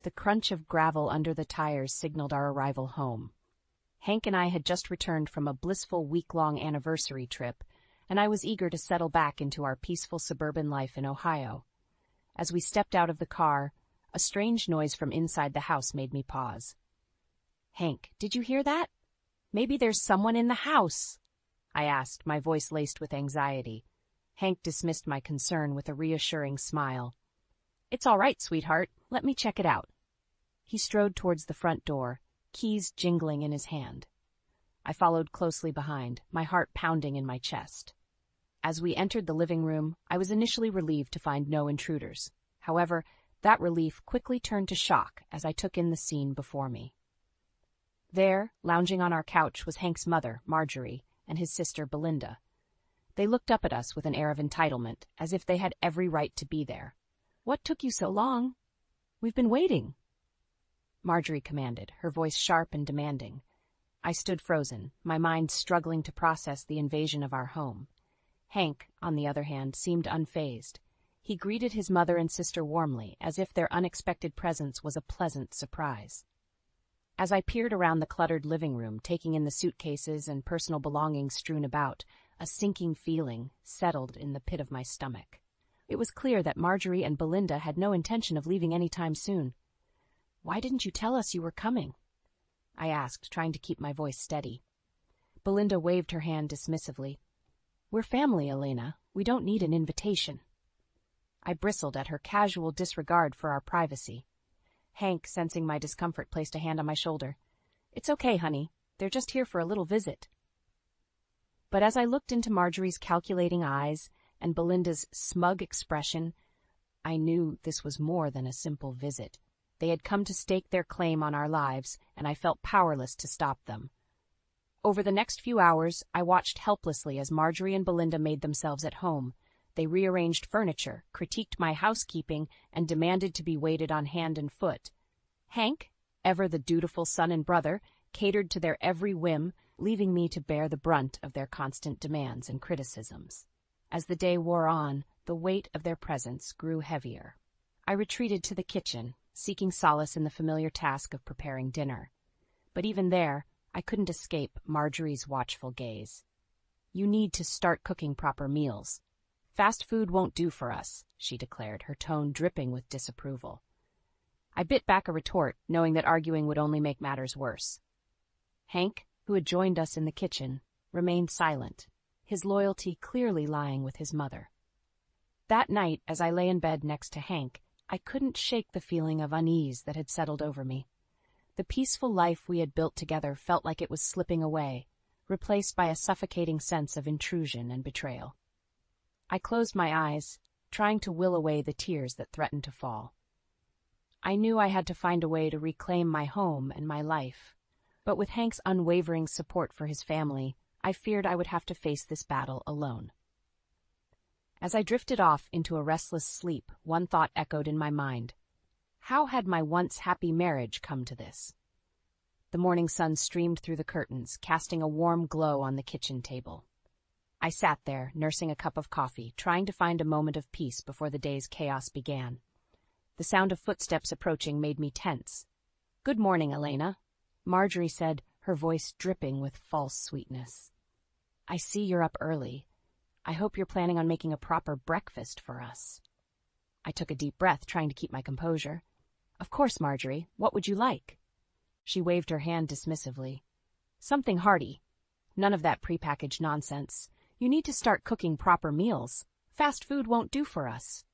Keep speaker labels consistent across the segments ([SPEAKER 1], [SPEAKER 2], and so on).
[SPEAKER 1] The crunch of gravel under the tires signaled our arrival home. Hank and I had just returned from a blissful week-long anniversary trip, and I was eager to settle back into our peaceful suburban life in Ohio. As we stepped out of the car, a strange noise from inside the house made me pause. "Hank, did you hear that? Maybe there's someone in the house," I asked, my voice laced with anxiety. Hank dismissed my concern with a reassuring smile. "It's all right, sweetheart. Let me check it out." He strode towards the front door, keys jingling in his hand. I followed closely behind, my heart pounding in my chest. As we entered the living room, I was initially relieved to find no intruders. However, that relief quickly turned to shock as I took in the scene before me. There, lounging on our couch, was Hank's mother, Marjorie, and his sister, Belinda. They looked up at us with an air of entitlement, as if they had every right to be there. "What took you so long? We've been waiting," Marjorie commanded, her voice sharp and demanding. I stood frozen, my mind struggling to process the invasion of our home. Hank, on the other hand, seemed unfazed. He greeted his mother and sister warmly, as if their unexpected presence was a pleasant surprise. As I peered around the cluttered living room, taking in the suitcases and personal belongings strewn about, a sinking feeling settled in the pit of my stomach. It was clear that Marjorie and Belinda had no intention of leaving any time soon. "Why didn't you tell us you were coming?" I asked, trying to keep my voice steady. Belinda waved her hand dismissively. "We're family, Elena. We don't need an invitation." I bristled at her casual disregard for our privacy. Hank, sensing my discomfort, placed a hand on my shoulder. "It's okay, honey. They're just here for a little visit." But as I looked into Marjorie's calculating eyes and Belinda's smug expression, I knew this was more than a simple visit. They had come to stake their claim on our lives, and I felt powerless to stop them. Over the next few hours, I watched helplessly as Marjorie and Belinda made themselves at home. They rearranged furniture, critiqued my housekeeping, and demanded to be waited on hand and foot. Hank, ever the dutiful son and brother, catered to their every whim, leaving me to bear the brunt of their constant demands and criticisms. As the day wore on, the weight of their presence grew heavier. I retreated to the kitchen, seeking solace in the familiar task of preparing dinner. But even there, I couldn't escape Marjorie's watchful gaze. "You need to start cooking proper meals. Fast food won't do for us," she declared, her tone dripping with disapproval. I bit back a retort, knowing that arguing would only make matters worse. Hank, who had joined us in the kitchen, remained silent, his loyalty clearly lying with his mother. That night, as I lay in bed next to Hank, I couldn't shake the feeling of unease that had settled over me. The peaceful life we had built together felt like it was slipping away, replaced by a suffocating sense of intrusion and betrayal. I closed my eyes, trying to will away the tears that threatened to fall. I knew I had to find a way to reclaim my home and my life, but with Hank's unwavering support for his family, I feared I would have to face this battle alone. As I drifted off into a restless sleep, one thought echoed in my mind. How had my once happy marriage come to this? The morning sun streamed through the curtains, casting a warm glow on the kitchen table. I sat there, nursing a cup of coffee, trying to find a moment of peace before the day's chaos began. The sound of footsteps approaching made me tense. "Good morning, Elena," Marjorie said, her voice dripping with false sweetness. "I see you're up early. I hope you're planning on making a proper breakfast for us." I took a deep breath, trying to keep my composure. "Of course, Marjorie. What would you like?" She waved her hand dismissively. "Something hearty. None of that prepackaged nonsense. You need to start cooking proper meals. Fast food won't do for us."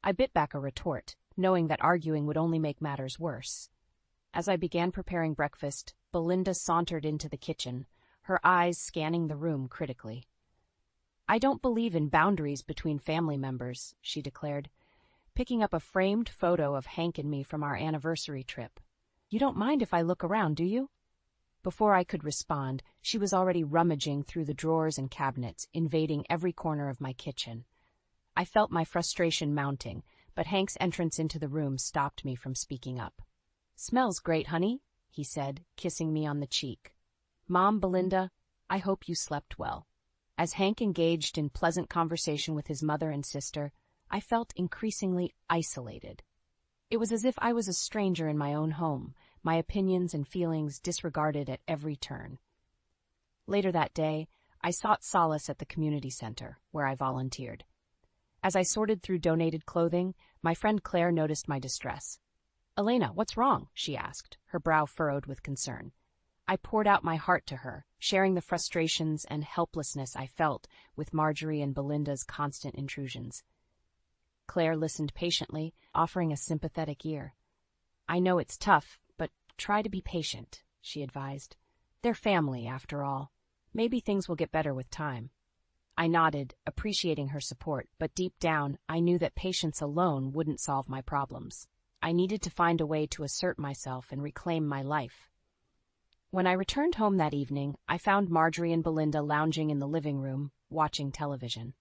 [SPEAKER 1] I bit back a retort, knowing that arguing would only make matters worse. As I began preparing breakfast, Belinda sauntered into the kitchen, her eyes scanning the room critically. "I don't believe in boundaries between family members," she declared, picking up a framed photo of Hank and me from our anniversary trip. "You don't mind if I look around, do you?" Before I could respond, she was already rummaging through the drawers and cabinets, invading every corner of my kitchen. I felt my frustration mounting, but Hank's entrance into the room stopped me from speaking up. "Smells great, honey," he said, kissing me on the cheek. "Mom, Belinda, I hope you slept well." As Hank engaged in pleasant conversation with his mother and sister, I felt increasingly isolated. It was as if I was a stranger in my own home, my opinions and feelings disregarded at every turn. Later that day, I sought solace at the community center, where I volunteered. As I sorted through donated clothing, my friend Claire noticed my distress. "Elena, what's wrong?" she asked, her brow furrowed with concern. I poured out my heart to her, sharing the frustrations and helplessness I felt with Marjorie and Belinda's constant intrusions. Claire listened patiently, offering a sympathetic ear. "I know it's tough, but try to be patient," she advised. "They're family, after all. Maybe things will get better with time." I nodded, appreciating her support, but deep down, I knew that patience alone wouldn't solve my problems. I needed to find a way to assert myself and reclaim my life. When I returned home that evening, I found Marjorie and Belinda lounging in the living room, watching television.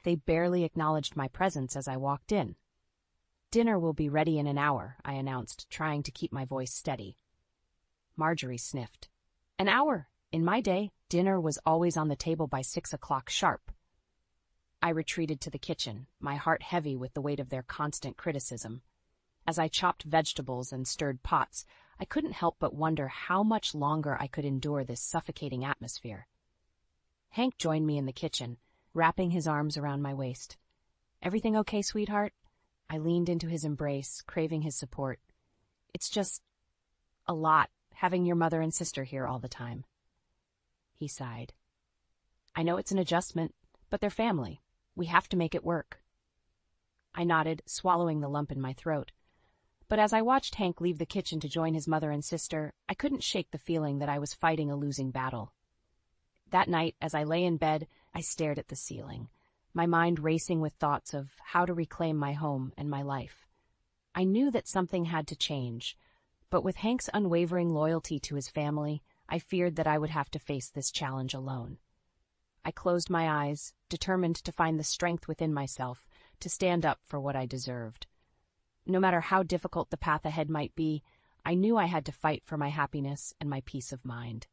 [SPEAKER 1] They barely acknowledged my presence as I walked in. "Dinner will be ready in an hour," I announced, trying to keep my voice steady. Marjorie sniffed. "An hour? In my day, dinner was always on the table by 6 o'clock sharp." I retreated to the kitchen, my heart heavy with the weight of their constant criticism. As I chopped vegetables and stirred pots, I couldn't help but wonder how much longer I could endure this suffocating atmosphere. Hank joined me in the kitchen, wrapping his arms around my waist. "Everything okay, sweetheart?" I leaned into his embrace, craving his support. "It's just a lot, having your mother and sister here all the time." He sighed. "I know it's an adjustment, but they're family. We have to make it work." I nodded, swallowing the lump in my throat. But as I watched Hank leave the kitchen to join his mother and sister, I couldn't shake the feeling that I was fighting a losing battle. That night, as I lay in bed, I stared at the ceiling, my mind racing with thoughts of how to reclaim my home and my life. I knew that something had to change, but with Hank's unwavering loyalty to his family, I feared that I would have to face this challenge alone. I closed my eyes, determined to find the strength within myself to stand up for what I deserved. No matter how difficult the path ahead might be, I knew I had to fight for my happiness and my peace of mind.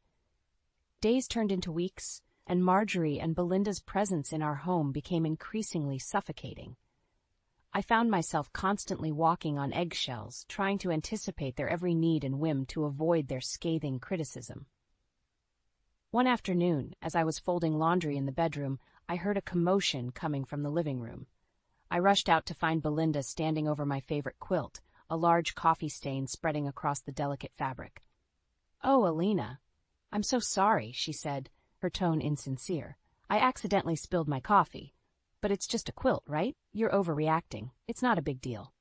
[SPEAKER 1] Days turned into weeks, and Marjorie and Belinda's presence in our home became increasingly suffocating. I found myself constantly walking on eggshells, trying to anticipate their every need and whim to avoid their scathing criticism. One afternoon, as I was folding laundry in the bedroom, I heard a commotion coming from the living room. I rushed out to find Belinda standing over my favorite quilt, a large coffee stain spreading across the delicate fabric. "Oh, Elena, I'm so sorry," she said, her tone insincere. "I accidentally spilled my coffee. But it's just a quilt, right? You're overreacting. It's not a big deal."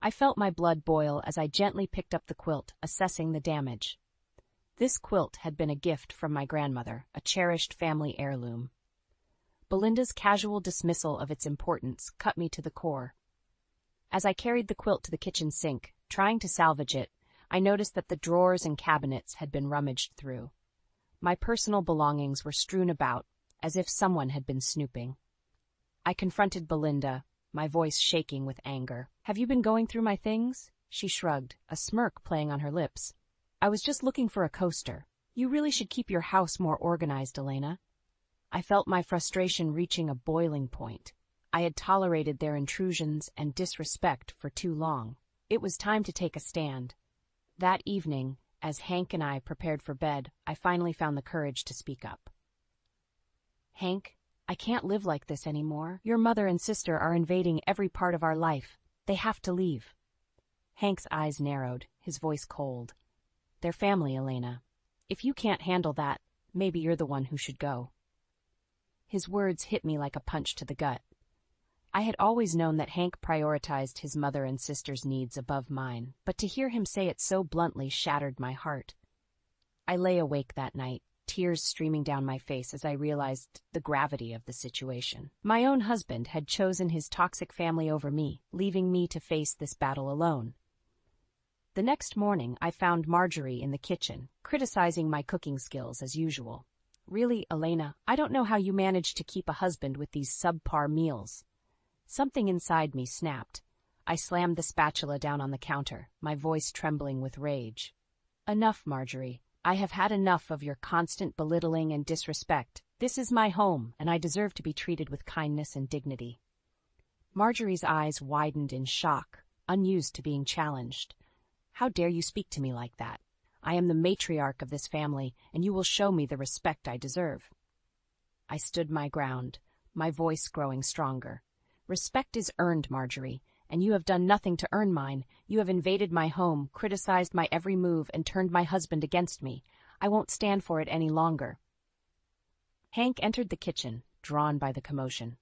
[SPEAKER 1] I felt my blood boil as I gently picked up the quilt, assessing the damage. This quilt had been a gift from my grandmother, a cherished family heirloom. Belinda's casual dismissal of its importance cut me to the core. As I carried the quilt to the kitchen sink, trying to salvage it, I noticed that the drawers and cabinets had been rummaged through. My personal belongings were strewn about, as if someone had been snooping. I confronted Belinda, my voice shaking with anger. "Have you been going through my things?" She shrugged, a smirk playing on her lips. "I was just looking for a coaster. You really should keep your house more organized, Elena." I felt my frustration reaching a boiling point. I had tolerated their intrusions and disrespect for too long. It was time to take a stand. That evening, as Hank and I prepared for bed, I finally found the courage to speak up. "Hank, I can't live like this anymore. Your mother and sister are invading every part of our life. They have to leave." Hank's eyes narrowed, his voice cold. "They're family, Elena. If you can't handle that, maybe you're the one who should go." His words hit me like a punch to the gut. I had always known that Hank prioritized his mother and sister's needs above mine, but to hear him say it so bluntly shattered my heart. I lay awake that night, tears streaming down my face as I realized the gravity of the situation. My own husband had chosen his toxic family over me, leaving me to face this battle alone. The next morning, I found Marjorie in the kitchen, criticizing my cooking skills as usual. "Really, Elena, I don't know how you manage to keep a husband with these subpar meals." Something inside me snapped. I slammed the spatula down on the counter, my voice trembling with rage. "Enough, Marjorie. I have had enough of your constant belittling and disrespect. This is my home, and I deserve to be treated with kindness and dignity." Marjorie's eyes widened in shock, unused to being challenged. How dare you speak to me like that? I am the matriarch of this family, and you will show me the respect I deserve. I stood my ground, my voice growing stronger. Respect is earned, Marjorie, and you have done nothing to earn mine. You have invaded my home, criticized my every move, and turned my husband against me. I won't stand for it any longer. Hank entered the kitchen, drawn by the commotion.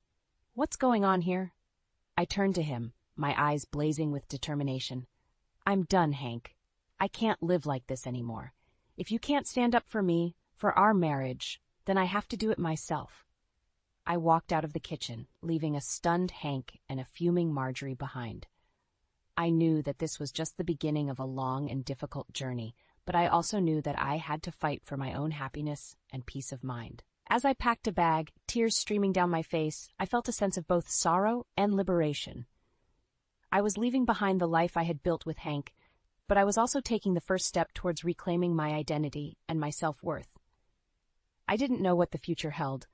[SPEAKER 1] What's going on here? I turned to him, my eyes blazing with determination. I'm done, Hank. I can't live like this anymore. If you can't stand up for me, for our marriage, then I have to do it myself. I walked out of the kitchen, leaving a stunned Hank and a fuming Marjorie behind. I knew that this was just the beginning of a long and difficult journey, but I also knew that I had to fight for my own happiness and peace of mind. As I packed a bag, tears streaming down my face, I felt a sense of both sorrow and liberation. I was leaving behind the life I had built with Hank, but I was also taking the first step towards reclaiming my identity and my self-worth. I didn't know what the future held,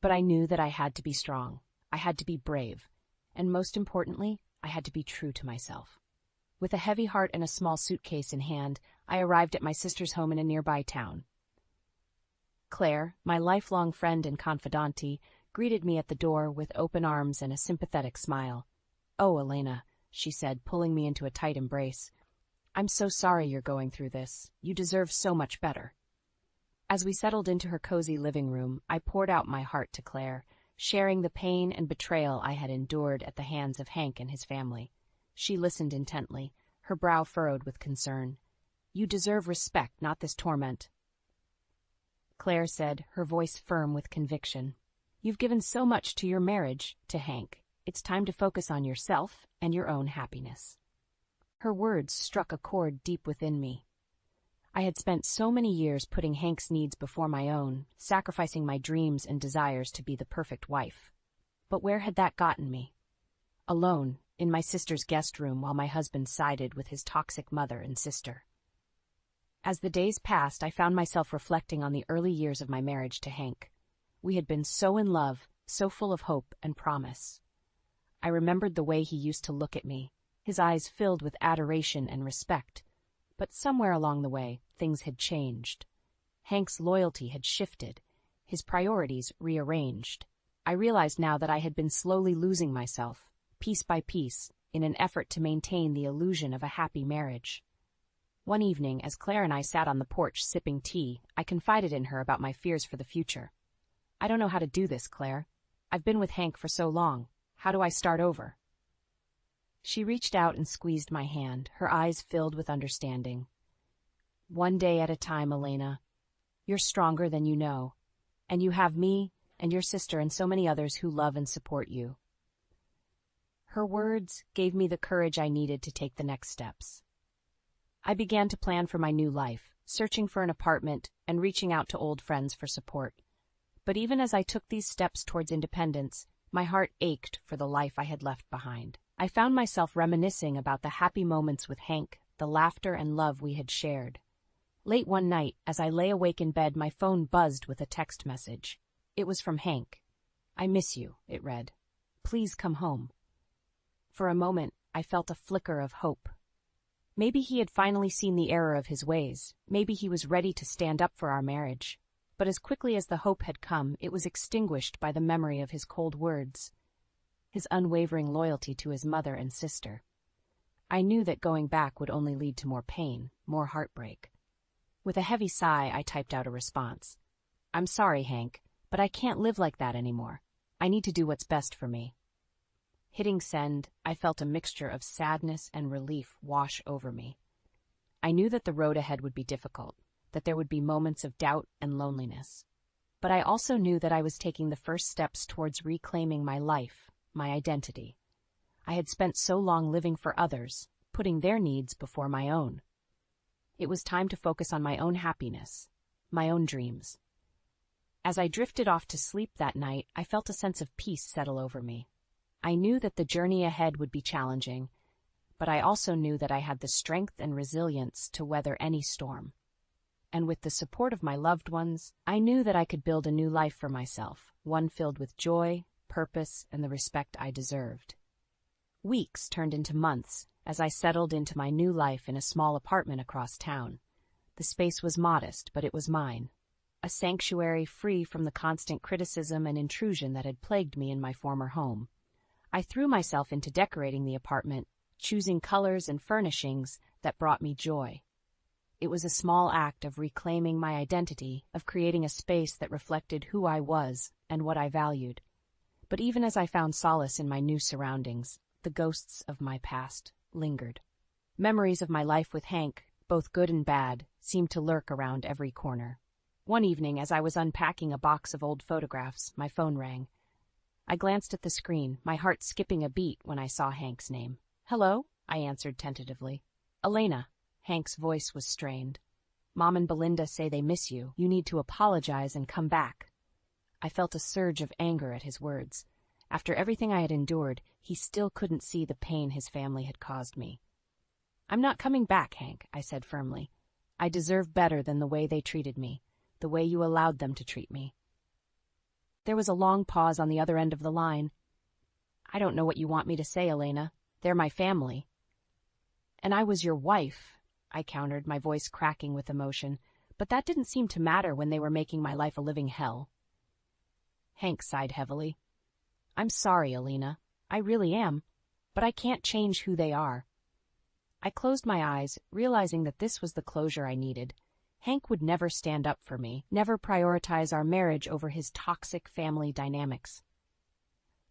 [SPEAKER 1] but I knew that I had to be strong, I had to be brave, and most importantly, I had to be true to myself. With a heavy heart and a small suitcase in hand, I arrived at my sister's home in a nearby town. Claire, my lifelong friend and confidante, greeted me at the door with open arms and a sympathetic smile. "Oh, Elena," she said, pulling me into a tight embrace. "I'm so sorry you're going through this. You deserve so much better." As we settled into her cozy living room, I poured out my heart to Claire, sharing the pain and betrayal I had endured at the hands of Hank and his family. She listened intently, her brow furrowed with concern. "You deserve respect, not this torment," Claire said, her voice firm with conviction. "You've given so much to your marriage, to Hank. It's time to focus on yourself and your own happiness." Her words struck a chord deep within me. I had spent so many years putting Hank's needs before my own, sacrificing my dreams and desires to be the perfect wife. But where had that gotten me? Alone, in my sister's guest room while my husband sided with his toxic mother and sister. As the days passed, I found myself reflecting on the early years of my marriage to Hank. We had been so in love, so full of hope and promise. I remembered the way he used to look at me, his eyes filled with adoration and respect. But somewhere along the way, things had changed. Hank's loyalty had shifted, his priorities rearranged. I realized now that I had been slowly losing myself, piece by piece, in an effort to maintain the illusion of a happy marriage. One evening, as Claire and I sat on the porch sipping tea, I confided in her about my fears for the future. "I don't know how to do this, Claire. I've been with Hank for so long. How do I start over?" She reached out and squeezed my hand, her eyes filled with understanding. "One day at a time, Elena. You're stronger than you know, and you have me and your sister and so many others who love and support you." Her words gave me the courage I needed to take the next steps. I began to plan for my new life, searching for an apartment and reaching out to old friends for support. But even as I took these steps towards independence, my heart ached for the life I had left behind. I found myself reminiscing about the happy moments with Hank, the laughter and love we had shared. Late one night, as I lay awake in bed, my phone buzzed with a text message. It was from Hank. "I miss you," it read. "Please come home." For a moment, I felt a flicker of hope. Maybe he had finally seen the error of his ways. Maybe he was ready to stand up for our marriage. But as quickly as the hope had come, it was extinguished by the memory of his cold words, his unwavering loyalty to his mother and sister. I knew that going back would only lead to more pain, more heartbreak. With a heavy sigh, I typed out a response. "I'm sorry, Hank, but I can't live like that anymore. I need to do what's best for me." Hitting send, I felt a mixture of sadness and relief wash over me. I knew that the road ahead would be difficult, that there would be moments of doubt and loneliness. But I also knew that I was taking the first steps towards reclaiming my life, my identity. I had spent so long living for others, putting their needs before my own. It was time to focus on my own happiness, my own dreams. As I drifted off to sleep that night, I felt a sense of peace settle over me. I knew that the journey ahead would be challenging, but I also knew that I had the strength and resilience to weather any storm. And with the support of my loved ones, I knew that I could build a new life for myself, one filled with joy, purpose, and the respect I deserved. Weeks turned into months, as I settled into my new life in a small apartment across town. The space was modest, but it was mine. A sanctuary free from the constant criticism and intrusion that had plagued me in my former home. I threw myself into decorating the apartment, choosing colors and furnishings that brought me joy. It was a small act of reclaiming my identity, of creating a space that reflected who I was and what I valued. But even as I found solace in my new surroundings, the ghosts of my past lingered. Memories of my life with Hank, both good and bad, seemed to lurk around every corner. One evening, as I was unpacking a box of old photographs, my phone rang. I glanced at the screen, my heart skipping a beat when I saw Hank's name. "Hello?" I answered tentatively. "Elena." Hank's voice was strained. "Mom and Belinda say they miss you. You need to apologize and come back." I felt a surge of anger at his words. After everything I had endured, he still couldn't see the pain his family had caused me. "I'm not coming back, Hank," I said firmly. "I deserve better than the way they treated me, the way you allowed them to treat me." There was a long pause on the other end of the line. "I don't know what you want me to say, Elena. They're my family." "And I was your wife," I countered, my voice cracking with emotion, "but that didn't seem to matter when they were making my life a living hell." Hank sighed heavily. "I'm sorry, Elena. I really am, but I can't change who they are." I closed my eyes, realizing that this was the closure I needed. Hank would never stand up for me, never prioritize our marriage over his toxic family dynamics.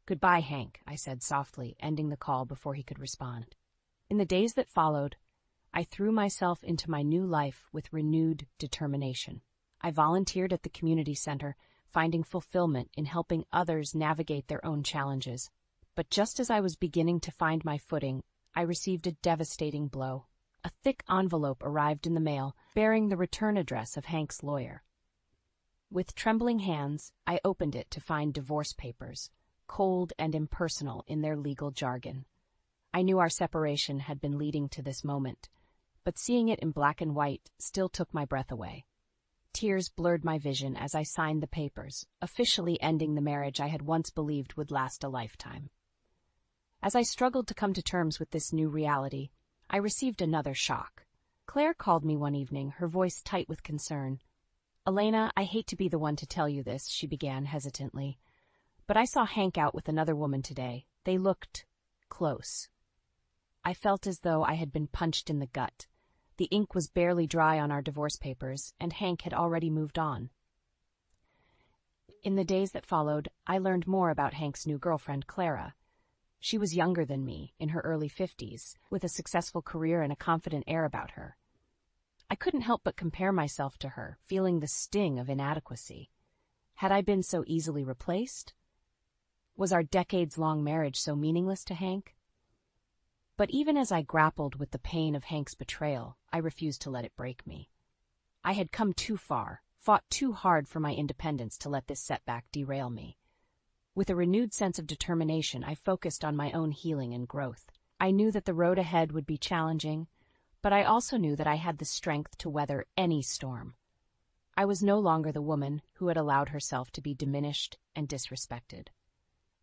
[SPEAKER 1] "Goodbye, Hank," I said softly, ending the call before he could respond. In the days that followed, I threw myself into my new life with renewed determination. I volunteered at the community center, finding fulfillment in helping others navigate their own challenges. But just as I was beginning to find my footing, I received a devastating blow. A thick envelope arrived in the mail, bearing the return address of Hank's lawyer. With trembling hands, I opened it to find divorce papers, cold and impersonal in their legal jargon. I knew our separation had been leading to this moment, but seeing it in black and white still took my breath away. Tears blurred my vision as I signed the papers, officially ending the marriage I had once believed would last a lifetime. As I struggled to come to terms with this new reality, I received another shock. Claire called me one evening, her voice tight with concern. "Elena, I hate to be the one to tell you this," she began hesitantly, "but I saw Hank out with another woman today. They looked close." I felt as though I had been punched in the gut. The ink was barely dry on our divorce papers, and Hank had already moved on. In the days that followed, I learned more about Hank's new girlfriend, Clara. She was younger than me, in her early 50s, with a successful career and a confident air about her. I couldn't help but compare myself to her, feeling the sting of inadequacy. Had I been so easily replaced? Was our decades-long marriage so meaningless to Hank? But even as I grappled with the pain of Hank's betrayal, I refused to let it break me. I had come too far, fought too hard for my independence to let this setback derail me. With a renewed sense of determination, I focused on my own healing and growth. I knew that the road ahead would be challenging, but I also knew that I had the strength to weather any storm. I was no longer the woman who had allowed herself to be diminished and disrespected.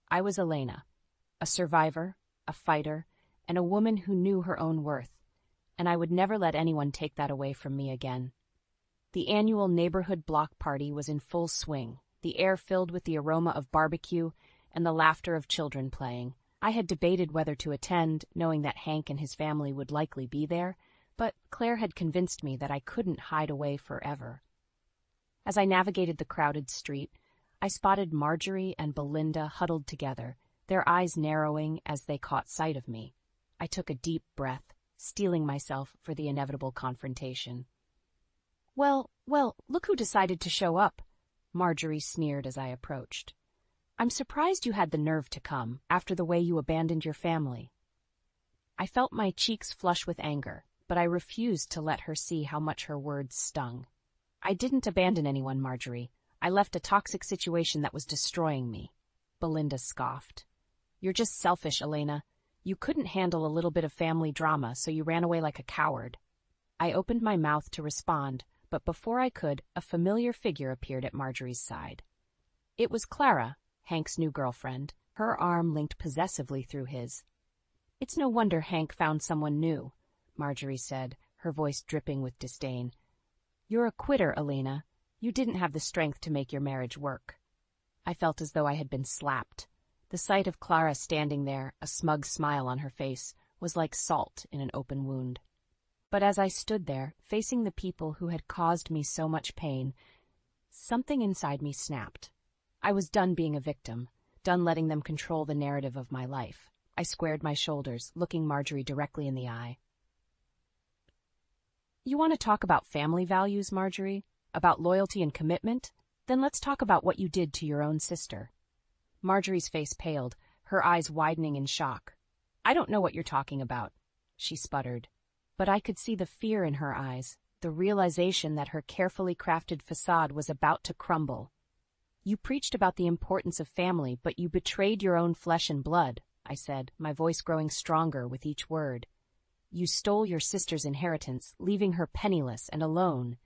[SPEAKER 1] I was Elena, a survivor, a fighter, and a woman who knew her own worth, and I would never let anyone take that away from me again. The annual neighborhood block party was in full swing, the air filled with the aroma of barbecue and the laughter of children playing. I had debated whether to attend, knowing that Hank and his family would likely be there, but Claire had convinced me that I couldn't hide away forever. As I navigated the crowded street, I spotted Marjorie and Belinda huddled together, their eyes narrowing as they caught sight of me. I took a deep breath, steeling myself for the inevitable confrontation. Well, look who decided to show up," Marjorie sneered as I approached. "I'm surprised you had the nerve to come, after the way you abandoned your family." I felt my cheeks flush with anger, but I refused to let her see how much her words stung. "I didn't abandon anyone, Marjorie. I left a toxic situation that was destroying me." Belinda scoffed. "You're just selfish, Elena. You couldn't handle a little bit of family drama, so you ran away like a coward." I opened my mouth to respond, but before I could, a familiar figure appeared at Marjorie's side. It was Clara, Hank's new girlfriend, her arm linked possessively through his. It's no wonder Hank found someone new, Marjorie said, her voice dripping with disdain. You're a quitter, Elena. You didn't have the strength to make your marriage work. I felt as though I had been slapped. The sight of Clara standing there, a smug smile on her face, was like salt in an open wound. But as I stood there, facing the people who had caused me so much pain, something inside me snapped. I was done being a victim, done letting them control the narrative of my life. I squared my shoulders, looking Marjorie directly in the eye. You want to talk about family values, Marjorie? About loyalty and commitment? Then let's talk about what you did to your own sister. Marjorie's face paled, her eyes widening in shock. I don't know what you're talking about, she sputtered. But I could see the fear in her eyes, the realization that her carefully crafted facade was about to crumble. You preached about the importance of family, but you betrayed your own flesh and blood, I said, my voice growing stronger with each word. You stole your sister's inheritance, leaving her penniless and alone.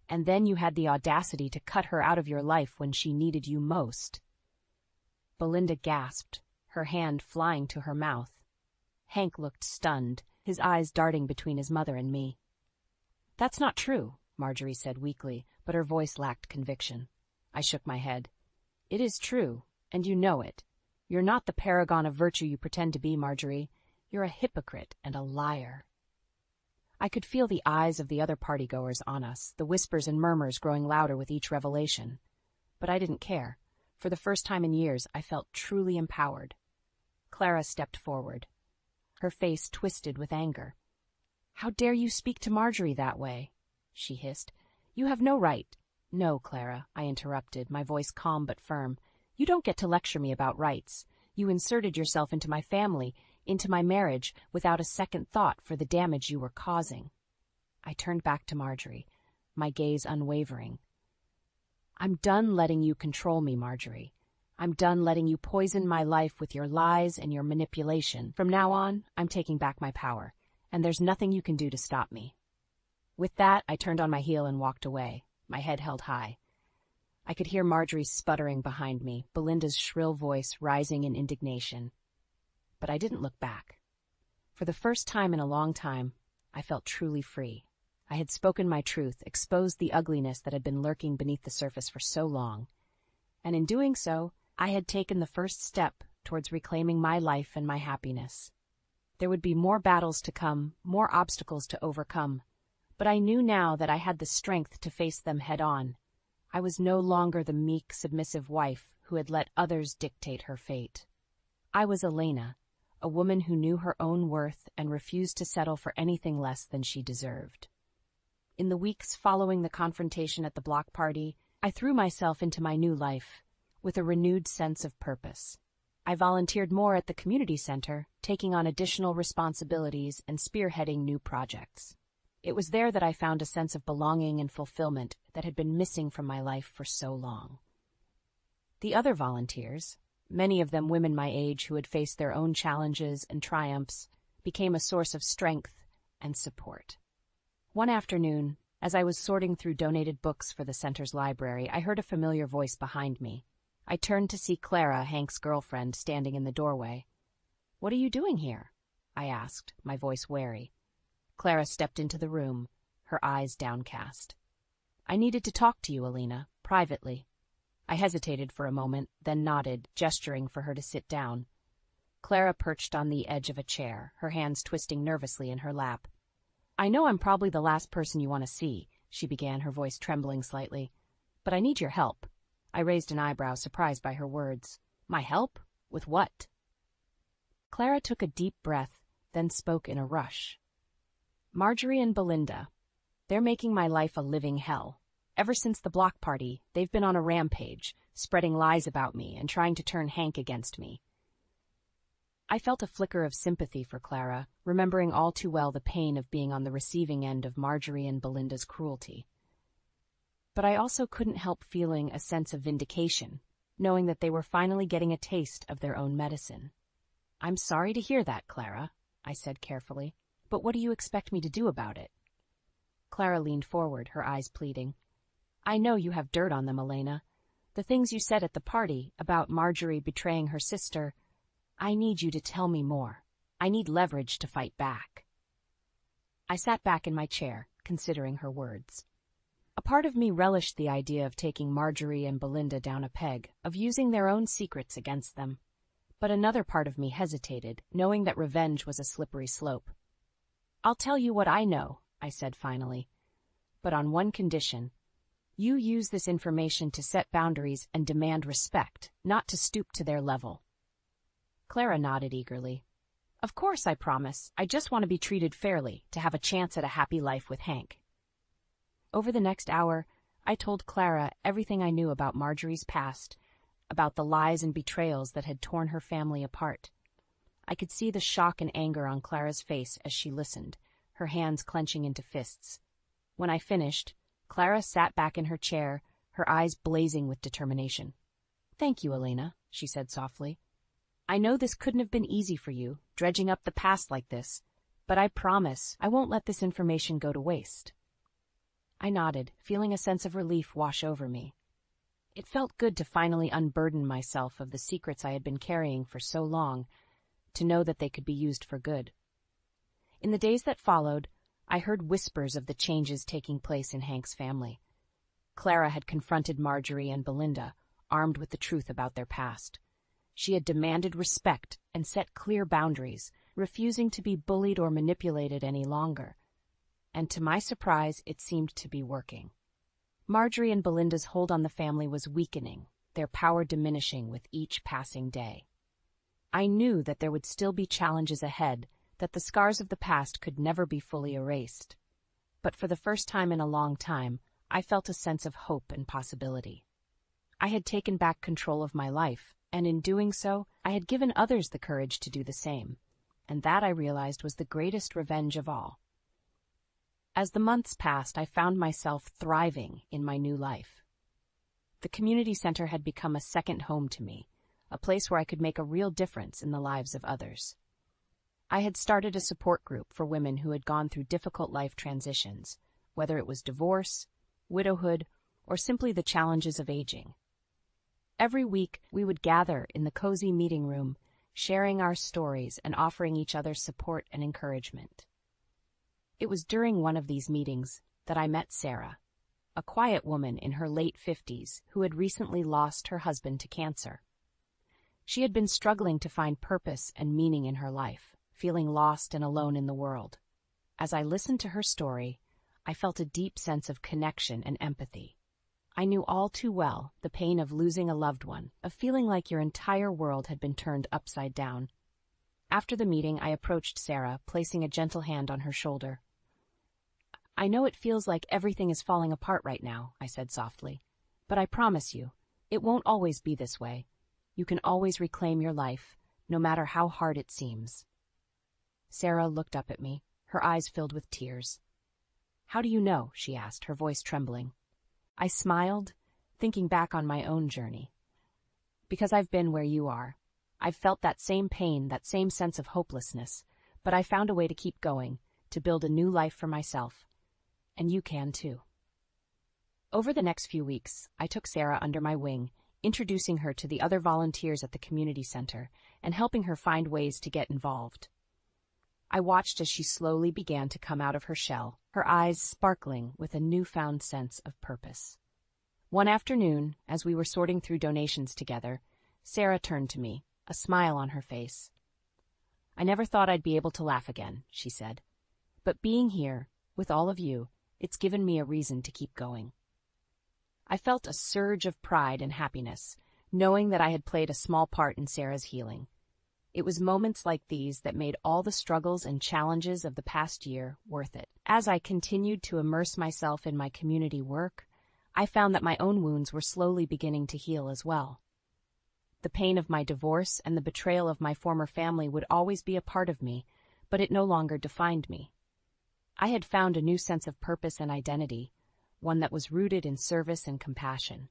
[SPEAKER 1] And then you had the audacity to cut her out of your life when she needed you most. Belinda gasped, her hand flying to her mouth. Hank looked stunned, his eyes darting between his mother and me. That's not true, Marjorie said weakly, but her voice lacked conviction. I shook my head. It is true, and you know it. You're not the paragon of virtue you pretend to be, Marjorie. You're a hypocrite and a liar. I could feel the eyes of the other partygoers on us, the whispers and murmurs growing louder with each revelation. But I didn't care. For the first time in years, I felt truly empowered. Clara stepped forward. Her face twisted with anger. How dare you speak to Marjorie that way? She hissed. You have no right. No, Clara, I interrupted, my voice calm but firm. You don't get to lecture me about rights. You inserted yourself into my family, into my marriage, without a second thought for the damage you were causing. I turned back to Marjorie, my gaze unwavering. I'm done letting you control me, Marjorie. I'm done letting you poison my life with your lies and your manipulation. From now on, I'm taking back my power, and there's nothing you can do to stop me. With that, I turned on my heel and walked away, my head held high. I could hear Marjorie sputtering behind me, Belinda's shrill voice rising in indignation. But I didn't look back. For the first time in a long time, I felt truly free. I had spoken my truth, exposed the ugliness that had been lurking beneath the surface for so long. And in doing so, I had taken the first step towards reclaiming my life and my happiness. There would be more battles to come, more obstacles to overcome. But I knew now that I had the strength to face them head-on. I was no longer the meek, submissive wife who had let others dictate her fate. I was Elena, a woman who knew her own worth and refused to settle for anything less than she deserved. In the weeks following the confrontation at the block party, I threw myself into my new life, with a renewed sense of purpose. I volunteered more at the community center, taking on additional responsibilities and spearheading new projects. It was there that I found a sense of belonging and fulfillment that had been missing from my life for so long. The other volunteers, many of them women my age who had faced their own challenges and triumphs, became a source of strength and support. One afternoon, as I was sorting through donated books for the center's library, I heard a familiar voice behind me. I turned to see Clara, Hank's girlfriend, standing in the doorway. "What are you doing here?" I asked, my voice wary. Clara stepped into the room, her eyes downcast. "I needed to talk to you, Elena, privately." I hesitated for a moment, then nodded, gesturing for her to sit down. Clara perched on the edge of a chair, her hands twisting nervously in her lap. "I know I'm probably the last person you want to see," she began, her voice trembling slightly. "But I need your help." I raised an eyebrow, surprised by her words. "My help? With what?" Clara took a deep breath, then spoke in a rush. "Marjorie and Belinda. They're making my life a living hell. Ever since the block party, they've been on a rampage, spreading lies about me and trying to turn Hank against me." I felt a flicker of sympathy for Clara, remembering all too well the pain of being on the receiving end of Marjorie and Belinda's cruelty. But I also couldn't help feeling a sense of vindication, knowing that they were finally getting a taste of their own medicine. "I'm sorry to hear that, Clara," I said carefully. "But what do you expect me to do about it?" Clara leaned forward, her eyes pleading. "I know you have dirt on them, Elena. The things you said at the party about Marjorie betraying her sister, I need you to tell me more." I need leverage to fight back. I sat back in my chair, considering her words. A part of me relished the idea of taking Marjorie and Belinda down a peg, of using their own secrets against them. But another part of me hesitated, knowing that revenge was a slippery slope. "I'll tell you what I know," I said finally. "But on one condition. You use this information to set boundaries and demand respect, not to stoop to their level." Clara nodded eagerly. "Of course I promise. I just want to be treated fairly, to have a chance at a happy life with Hank." Over the next hour, I told Clara everything I knew about Marjorie's past, about the lies and betrayals that had torn her family apart. I could see the shock and anger on Clara's face as she listened, her hands clenching into fists. When I finished, Clara sat back in her chair, her eyes blazing with determination. "Thank you, Elena," she said softly. "I know this couldn't have been easy for you, dredging up the past like this, but I promise I won't let this information go to waste." I nodded, feeling a sense of relief wash over me. It felt good to finally unburden myself of the secrets I had been carrying for so long, to know that they could be used for good. In the days that followed, I heard whispers of the changes taking place in Hank's family. Clara had confronted Marjorie and Belinda, armed with the truth about their past. She had demanded respect and set clear boundaries, refusing to be bullied or manipulated any longer. And to my surprise, it seemed to be working. Marjorie and Belinda's hold on the family was weakening, their power diminishing with each passing day. I knew that there would still be challenges ahead, that the scars of the past could never be fully erased. But for the first time in a long time, I felt a sense of hope and possibility. I had taken back control of my life, and in doing so, I had given others the courage to do the same. And that, I realized, was the greatest revenge of all. As the months passed, I found myself thriving in my new life. The community center had become a second home to me, a place where I could make a real difference in the lives of others. I had started a support group for women who had gone through difficult life transitions, whether it was divorce, widowhood, or simply the challenges of aging. Every week, we would gather in the cozy meeting room, sharing our stories and offering each other support and encouragement. It was during one of these meetings that I met Sarah, a quiet woman in her late 50s who had recently lost her husband to cancer. She had been struggling to find purpose and meaning in her life, feeling lost and alone in the world. As I listened to her story, I felt a deep sense of connection and empathy. I knew all too well the pain of losing a loved one, of feeling like your entire world had been turned upside down. After the meeting, I approached Sarah, placing a gentle hand on her shoulder. "I know it feels like everything is falling apart right now," I said softly, "but I promise you, it won't always be this way. You can always reclaim your life, no matter how hard it seems." Sarah looked up at me, her eyes filled with tears. "How do you know?" she asked, her voice trembling. I smiled, thinking back on my own journey. "Because I've been where you are. I've felt that same pain, that same sense of hopelessness, but I found a way to keep going, to build a new life for myself. And you can too." Over the next few weeks, I took Sarah under my wing, introducing her to the other volunteers at the community center and helping her find ways to get involved. I watched as she slowly began to come out of her shell, her eyes sparkling with a newfound sense of purpose. One afternoon, as we were sorting through donations together, Sarah turned to me, a smile on her face. "I never thought I'd be able to laugh again," she said. "But being here, with all of you, it's given me a reason to keep going." I felt a surge of pride and happiness, knowing that I had played a small part in Sarah's healing. It was moments like these that made all the struggles and challenges of the past year worth it. As I continued to immerse myself in my community work, I found that my own wounds were slowly beginning to heal as well. The pain of my divorce and the betrayal of my former family would always be a part of me, but it no longer defined me. I had found a new sense of purpose and identity, one that was rooted in service and compassion.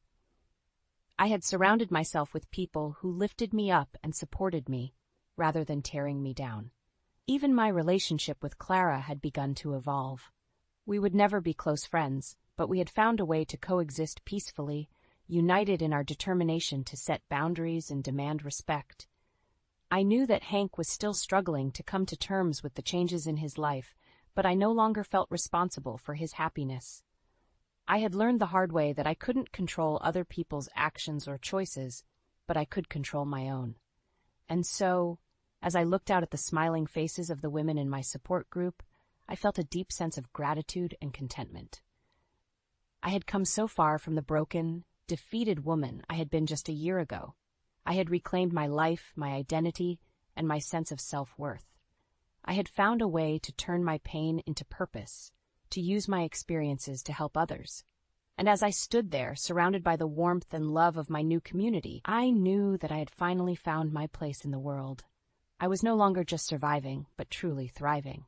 [SPEAKER 1] I had surrounded myself with people who lifted me up and supported me, rather than tearing me down. Even my relationship with Clara had begun to evolve. We would never be close friends, but we had found a way to coexist peacefully, united in our determination to set boundaries and demand respect. I knew that Hank was still struggling to come to terms with the changes in his life, but I no longer felt responsible for his happiness. I had learned the hard way that I couldn't control other people's actions or choices, but I could control my own. And so, as I looked out at the smiling faces of the women in my support group, I felt a deep sense of gratitude and contentment. I had come so far from the broken, defeated woman I had been just a year ago. I had reclaimed my life, my identity, and my sense of self-worth. I had found a way to turn my pain into purpose, to use my experiences to help others. And as I stood there, surrounded by the warmth and love of my new community, I knew that I had finally found my place in the world. I was no longer just surviving, but truly thriving.